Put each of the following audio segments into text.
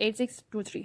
8623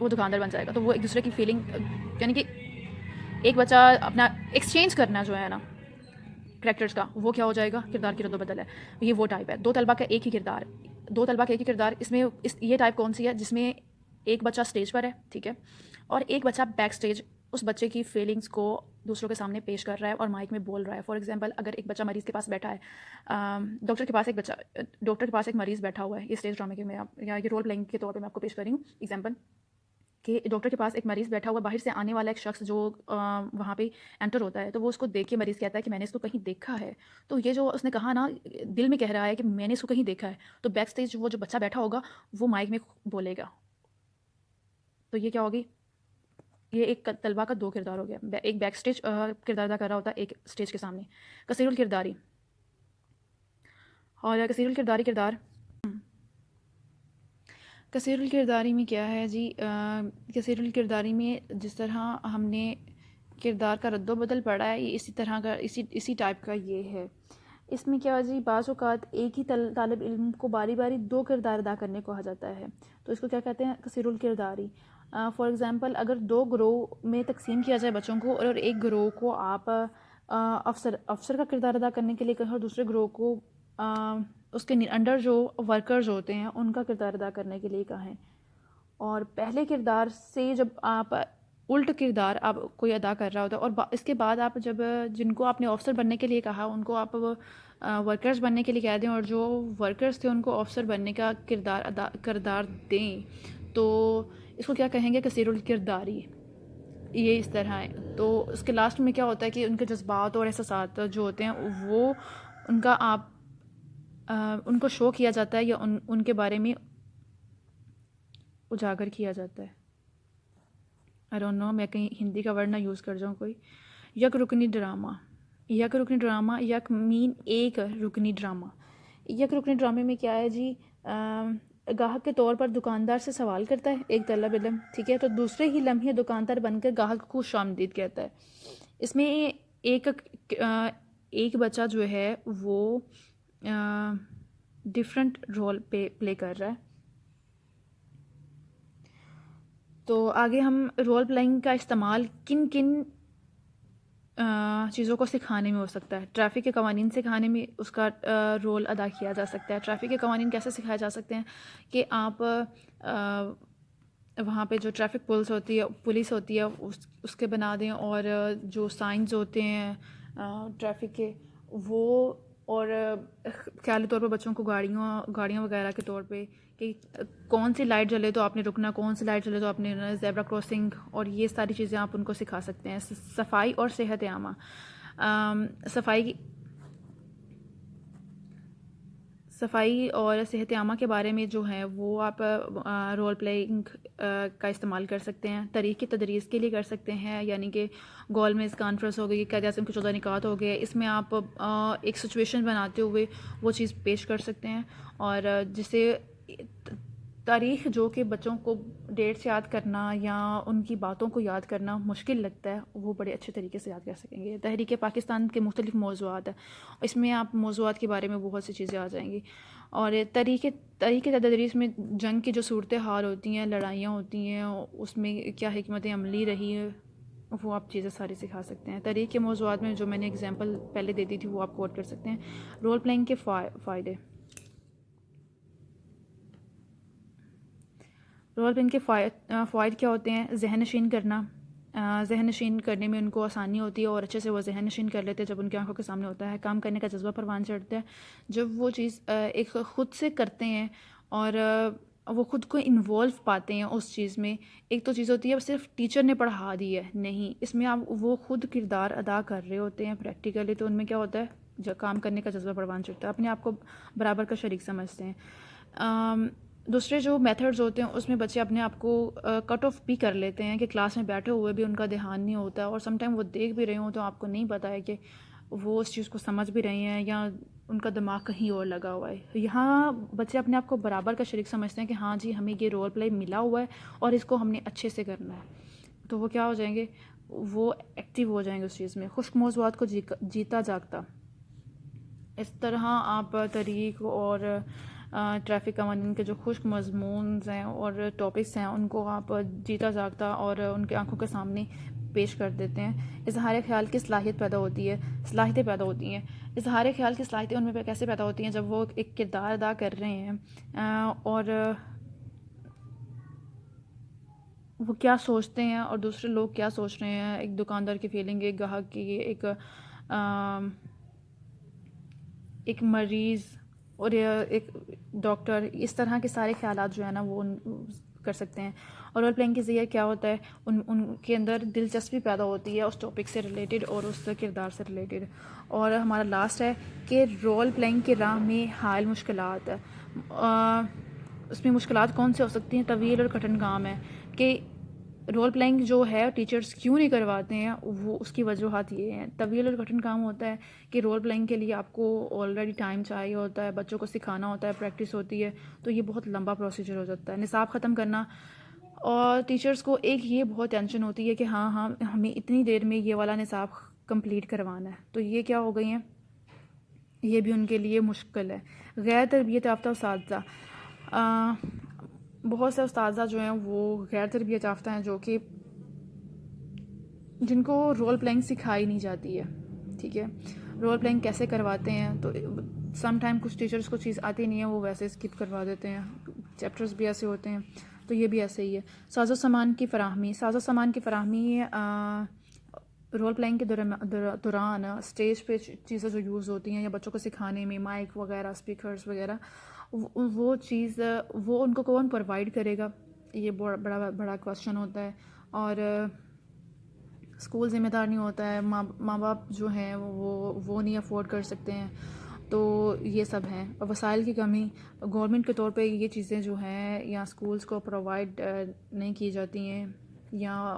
وہ دکاندار بن جائے گا. تو وہ ایک دوسرے کی فیلنگ یعنی کہ ایک بچہ اپنا ایکسچینج کرنا جو ہے نا کریکٹرز کا, وہ کیا ہو جائے گا, کردار کی رد و بدل ہے. یہ وہ ٹائپ ہے. دو طلبہ کا ایک ہی کردار. اس میں یہ ٹائپ کون سی ہے جس میں ایک بچہ اسٹیج پر ہے, ٹھیک ہے, اور ایک بچہ بیک اسٹیج اس بچے کی فیلنگس کو دوسروں کے سامنے پیش کر رہا ہے اور مائک میں بول رہا ہے. فار ایگزامپل, اگر ایک بچہ مریض کے پاس بیٹھا ہے, ڈاکٹر کے پاس ایک مریض بیٹھا ہوا ہے. یہ اسٹیج ڈرامے کے میں یا یہ رول پلینگ کے طور پہ میں آپ کو پیش کر رہی ہوں ایگزامپل, کہ ڈاکٹر کے پاس ایک مریض بیٹھا ہوا ہے. باہر سے آنے والا ایک شخص جو وہاں پہ انٹر ہوتا ہے, تو وہ اس کو دیکھ کے مریض کہتا ہے کہ میں نے اس کو کہیں دیکھا ہے. تو یہ جو اس نے کہا نا, دل میں کہہ رہا ہے کہ میں نے اس کو کہیں دیکھا ہے. تو بیک اسٹیج وہ جو بچہ بیٹھا ہوگا وہ مائک میں بولے گا. تو یہ کیا ہوگی, یہ ایک طلبہ کا دو کردار ہو گیا. ایک بیک اسٹیج کردار ادا کر رہا ہوتا ہے, ایک اسٹیج کے سامنے. کثیر الکرداری اور کثیر الکرداری میں کیا ہے جی, کثیر الکرداری میں جس طرح ہم نے کردار کا رد و بدل پڑھا ہے, یہ اسی طرح کا اسی ٹائپ کا یہ ہے. اس میں کیا جی, بعض اوقات ایک ہی طالب علم کو باری باری دو کردار ادا کرنے کو کہا جاتا ہے. تو اس کو کیا کہتے ہیں, کثیر الکرداری. فار ایگزامپل, اگر دو گروہ میں تقسیم کیا جائے بچوں کو, اور ایک گروہ کو آپ افسر کا کردار ادا کرنے کے لیے کہیں, اور دوسرے گروہ کو اس کے انڈر جو ورکرز ہوتے ہیں ان کا کردار ادا کرنے کے لیے کہیں. اور پہلے کردار سے جب آپ الٹ کردار آپ کوئی ادا کر رہا ہوتا ہے, اور اس کے بعد آپ جب جن کو آپ نے آفسر بننے کے لیے کہا ان کو آپ ورکرز بننے کے لیے کہہ دیں, اور جو ورکرز تھے ان کو آفسر بننے کا کردار دیں, تو اس کو کیا کہیں گے, کثیر الکرداری. یہ اس طرح ہے. تو اس کے لاسٹ میں کیا ہوتا ہے کہ ان کے جذبات اور احساسات جو ہوتے ہیں وہ ان کا آپ ان کو شو کیا جاتا ہے, یا ان کے بارے میں اجاگر کیا جاتا ہے. آئی ڈونٹ نو, میں کہیں ہندی کا ورڈ نہ یوز کر جاؤں کوئی. یک رکنی ڈرامہ. یک مین ایک رکنی ڈرامہ. یک رکنی ڈرامے میں کیا ہے جی, گاہک کے طور پر دکاندار سے سوال کرتا ہے ایک طالب علم, ٹھیک ہے, تو دوسرے ہی لمحے دکاندار بن کر گاہک کو خوش آمدید کہتا ہے. اس میں ایک بچہ جو ہے وہ ڈفرینٹ رول پلے کر رہا ہے. تو آگے ہم رول پلائنگ کا استعمال کن چیزوں کو سکھانے میں ہو سکتا ہے. ٹریفک کے قوانین سکھانے میں اس کا رول ادا کیا جا سکتا ہے. ٹریفک کے قوانین کیسے سکھائے جا سکتے ہیں کہ آپ وہاں پہ جو ٹریفک پولیس ہوتی ہے اس کے بنا دیں, اور جو سائنز ہوتے ہیں ٹریفک کے وہ, اور خیالی طور پر بچوں کو گاڑیوں وغیرہ کے طور پہ کہ کون سی لائٹ جلے تو آپ نے رکنا, کون سی لائٹ جلے تو آپ نے زیبرا کراسنگ, اور یہ ساری چیزیں آپ ان کو سکھا سکتے ہیں. صفائی اور صحت عامہ. صفائی اور صحت عامہ کے بارے میں جو ہے وہ آپ رول پلینگ کا استعمال کر سکتے ہیں. طریقے تدریس کے لیے کر سکتے ہیں, یعنی کہ گول میز کانفرنس ہو گئی, قائد اعظم کے 14 نکات ہو گئے, اس میں آپ ایک سچویشن بناتے ہوئے وہ چیز پیش کر سکتے ہیں. اور جسے تاریخ جو کہ بچوں کو ڈیٹس یاد کرنا یا ان کی باتوں کو یاد کرنا مشکل لگتا ہے, وہ بڑے اچھے طریقے سے یاد کر سکیں گے. تحریک پاکستان کے مختلف موضوعات ہیں, اس میں آپ موضوعات کے بارے میں بہت سی چیزیں آ جائیں گی. اور طریقے تدریس میں جنگ کی جو صورتحال ہوتی ہیں, لڑائیاں ہوتی ہیں, اس میں کیا حکمت عملی رہی ہے, وہ آپ چیزیں ساری سکھا سکتے ہیں. تحریک کے موضوعات میں جو میں نے اگزامپل پہلے دے دی تھی وہ آپ کوٹ کر سکتے ہیں. رول پلینگ کے فائدے. رول پلینگ کے فوائد کیا ہوتے ہیں؟ ذہن نشین کرنا. ذہن نشین کرنے میں ان کو آسانی ہوتی ہے, اور اچھے سے وہ ذہن نشین کر لیتے ہیں جب ان کی آنکھوں کے سامنے ہوتا ہے. کام کرنے کا جذبہ پروان چڑھتا ہے جب وہ چیز ایک خود سے کرتے ہیں, اور وہ خود کو انوالو پاتے ہیں اس چیز میں. ایک تو چیز ہوتی ہے صرف ٹیچر نے پڑھا دی ہے, نہیں, اس میں آپ وہ خود کردار ادا کر رہے ہوتے ہیں پریکٹیکلی, تو ان میں کیا ہوتا ہے, جو کام کرنے کا جذبہ پروان چڑھتا ہے, اپنے آپ کو برابر کا شریک سمجھتے ہیں. دوسرے جو میتھڈز ہوتے ہیں اس میں بچے اپنے آپ کو کٹ آف بھی کر لیتے ہیں کہ کلاس میں بیٹھے ہوئے بھی ان کا دھیان نہیں ہوتا, اور سم ٹائم وہ دیکھ بھی رہے ہوں تو آپ کو نہیں پتہ ہے کہ وہ اس چیز کو سمجھ بھی رہے ہیں یا ان کا دماغ کہیں اور لگا ہوا ہے. یہاں بچے اپنے آپ کو برابر کا شریک سمجھتے ہیں کہ ہاں جی ہمیں یہ رول پلے ملا ہوا ہے اور اس کو ہم نے اچھے سے کرنا ہے, تو وہ کیا ہو جائیں گے, وہ ایکٹیو ہو جائیں گے اس چیز میں. خشک موضوعات کو جیتا جاگتا. اس طرح آپ طریق اور ٹریفک قوانین کے جو خشک مضمونز ہیں اور ٹاپکس ہیں ان کو آپ جیتا جاگتا اور ان کے آنکھوں کے سامنے پیش کر دیتے ہیں. اظہار خیال کی صلاحیت پیدا ہوتی ہے، صلاحیتیں پیدا ہوتی ہیں. اظہار خیال کی صلاحیتیں ان میں کیسے پیدا ہوتی ہیں؟ جب وہ ایک کردار ادا کر رہے ہیں اور وہ کیا سوچتے ہیں اور دوسرے لوگ کیا سوچ رہے ہیں، ایک دکاندار کی فیلنگ، ایک گاہک کی، ایک مریض اور ایک ڈاکٹر، اس طرح کے سارے خیالات جو ہے نا وہ کر سکتے ہیں. اور رول پلینگ کے ذریعے کیا ہوتا ہے، ان کے اندر دلچسپی پیدا ہوتی ہے اس ٹاپک سے ریلیٹڈ اور اس کردار سے ریلیٹڈ. اور ہمارا لاسٹ ہے کہ رول پلینگ کی راہ میں حائل مشکلات. اس میں مشکلات کون سے ہو سکتی ہیں؟ طویل اور کٹھن کام ہے کہ رول پلینگ جو ہے ٹیچرز کیوں نہیں کرواتے ہیں، وہ اس کی وجوہات یہ ہیں. طویل اور کٹھن کام ہوتا ہے کہ رول پلینگ کے لیے آپ کو آلریڈی ٹائم چاہیے ہوتا ہے، بچوں کو سکھانا ہوتا ہے، پریکٹس ہوتی ہے، تو یہ بہت لمبا پروسیجر ہو جاتا ہے. نصاب ختم کرنا، اور ٹیچرز کو ایک یہ بہت ٹینشن ہوتی ہے کہ ہاں ہمیں اتنی دیر میں یہ والا نصاب کمپلیٹ کروانا ہے، تو یہ کیا ہو گئی ہیں، یہ بھی ان کے لیے مشکل ہے. غیر تربیت یافتہ اساتذہ، بہت سے اساتذہ جو ہیں وہ غیر تربیت یافتہ ہیں، جو کہ جن کو رول پلینگ سکھائی نہیں جاتی ہے. ٹھیک ہے، رول پلینگ کیسے کرواتے ہیں؟ تو سم ٹائم کچھ ٹیچرز کو چیز آتی نہیں ہے، وہ ویسے اسکپ کروا دیتے ہیں. چیپٹرز بھی ایسے ہوتے ہیں، تو یہ بھی ایسے ہی ہے. ساز و سامان کی فراہمی، ساز و سامان کی فراہمی رول پلینگ کے دوران اسٹیج پہ چیزیں جو یوز ہوتی ہیں یا بچوں کو سکھانے میں، مائک وغیرہ، اسپیکرز وغیرہ، وہ چیز وہ ان کو کون پرووائڈ کرے گا؟ یہ بڑا کویسچن ہوتا ہے. اور اسکول ذمہ دار نہیں ہوتا ہے، ماں باپ جو ہیں وہ نہیں افورڈ کر سکتے ہیں، تو یہ سب ہیں. اور وسائل کی کمی، گورنمنٹ کے طور پہ یہ چیزیں جو ہیں یا اسکولز کو پرووائڈ نہیں کی جاتی ہیں، یا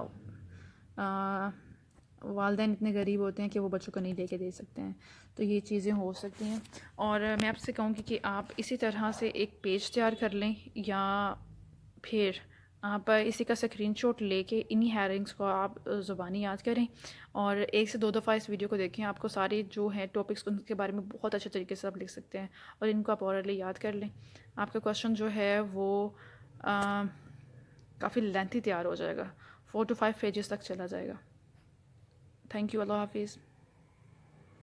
والدین اتنے غریب ہوتے ہیں کہ وہ بچوں کو نہیں لے کے دے سکتے ہیں، تو یہ چیزیں ہو سکتی ہیں. اور میں آپ سے کہوں گی کہ آپ اسی طرح سے ایک پیج تیار کر لیں، یا پھر آپ اسی کا اسکرین شاٹ لے کے انہی ہیرنگس کو آپ زبانی یاد کریں، اور 1 سے 2 دفعہ اس ویڈیو کو دیکھیں. آپ کو سارے جو ہیں ٹاپکس ان کے بارے میں بہت اچھے طریقے سے آپ لکھ سکتے ہیں، اور ان کو آپ اورلی یاد کر لیں. آپ کا کویشچن جو ہے وہ کافی لینتھی تیار ہو جائے گا، 4 to 5 پیجز تک چلا جائے گا. تھینک یو، اللہ حافظ.